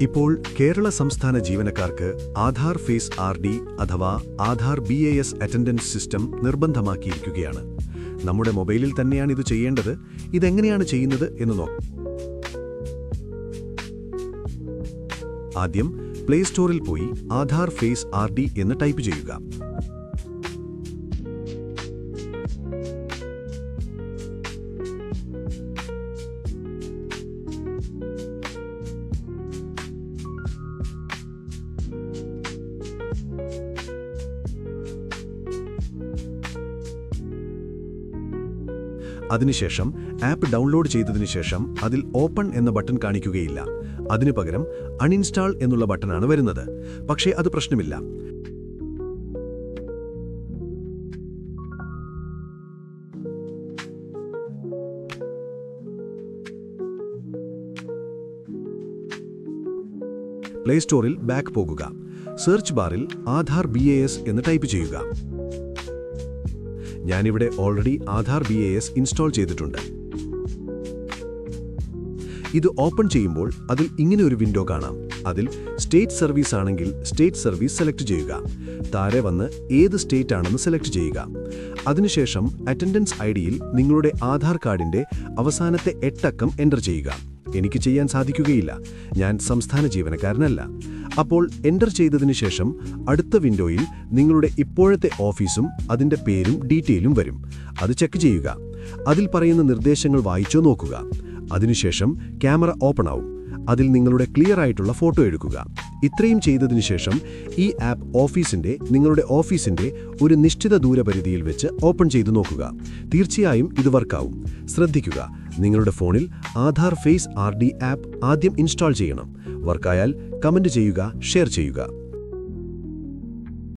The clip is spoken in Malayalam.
ഇപ്പോൾ കേരള സംസ്ഥാന ജീവനക്കാർക്ക് ആധാർ ഫേസ് RD അഥവാ ആധാർ BAS അറ്റൻഡൻസ് സിസ്റ്റം നിർബന്ധമാക്കിയിരിക്കുകയാണ്. നമ്മുടെ മൊബൈലിൽ തന്നെയാണ് ഇത് ചെയ്യേണ്ടത്. ഇതെങ്ങനെയാണ് ചെയ്യുന്നത് എന്ന് നോക്കാം. ആദ്യം പ്ലേ സ്റ്റോറിൽ പോയി ആധാർ ഫേസ് RD എന്ന് ടൈപ്പ് ചെയ്യുക. അതിനുശേഷം ആപ്പ് ഡൗൺലോഡ് ചെയ്തതിനു ശേഷം അതിൽ ഓപ്പൺ എന്ന ബട്ടൺ കാണിക്കുകയില്ല. അതിനു പകരം അൺഇൻസ്റ്റാൾ എന്നുള്ള ബട്ടണാണ് വരുന്നത്. പക്ഷേ അത് പ്രശ്നമില്ല. പ്ലേ സ്റ്റോറിൽ ബാക്ക് പോകുക. സെർച്ച് ബാറിൽ ആധാർ BAS എന്ന് ടൈപ്പ് ചെയ്യുക. ഞാനിവിടെ ഓൾറെഡി ആധാർ BAS ഇൻസ്റ്റാൾ ചെയ്തിട്ടുണ്ട്. ഇത് ഓപ്പൺ ചെയ്യുമ്പോൾ അതിൽ ഇങ്ങനെ ഒരു വിൻഡോ കാണാം. അതിൽ സ്റ്റേറ്റ് സർവീസ് ആണെങ്കിൽ സ്റ്റേറ്റ് സർവീസ് സെലക്ട് ചെയ്യുക. താഴെ വന്ന് ഏത് സ്റ്റേറ്റ് ആണെന്ന് സെലക്ട് ചെയ്യുക. അതിനുശേഷം അറ്റൻഡൻസ് IDയിൽ നിങ്ങളുടെ ആധാർ കാർഡിന്റെ അവസാനത്തെ 8 അക്കം എൻ്റർ ചെയ്യുക. എനിക്ക് ചെയ്യാൻ സാധിക്കുകയില്ല. ഞാൻ സംസ്ഥാന ജീവനക്കാരനല്ല. അപ്പോൾ എൻ്റർ ചെയ്തതിനു ശേഷം അടുത്ത വിൻഡോയിൽ നിങ്ങളുടെ ഇപ്പോഴത്തെ ഓഫീസും അതിൻ്റെ പേരും ഡീറ്റെയിലും വരും. അത് ചെക്ക് ചെയ്യുക. അതിൽ പറയുന്ന നിർദ്ദേശങ്ങൾ വായിച്ചോ നോക്കുക. അതിനുശേഷം ക്യാമറ ഓപ്പൺ ആവും. അതിൽ നിങ്ങളുടെ ക്ലിയർ ആയിട്ടുള്ള ഫോട്ടോ എടുക്കുക. ഇത്രയും ചെയ്തതിനു ശേഷം ഈ ആപ്പ് നിങ്ങളുടെ ഓഫീസിൻ്റെ ഒരു നിശ്ചിത ദൂരപരിധിയിൽ വെച്ച് ഓപ്പൺ ചെയ്തു നോക്കുക. തീർച്ചയായും ഇത് വർക്കാവും. ശ്രദ്ധിക്കുക, നിങ്ങളുടെ ഫോണിൽ ആധാർ ഫേസ് RD ആപ്പ് ആദ്യം ഇൻസ്റ്റാൾ ചെയ്യണം. വർക്കായാൽ കമന്റ് ചെയ്യുക, ഷെയർ ചെയ്യുക.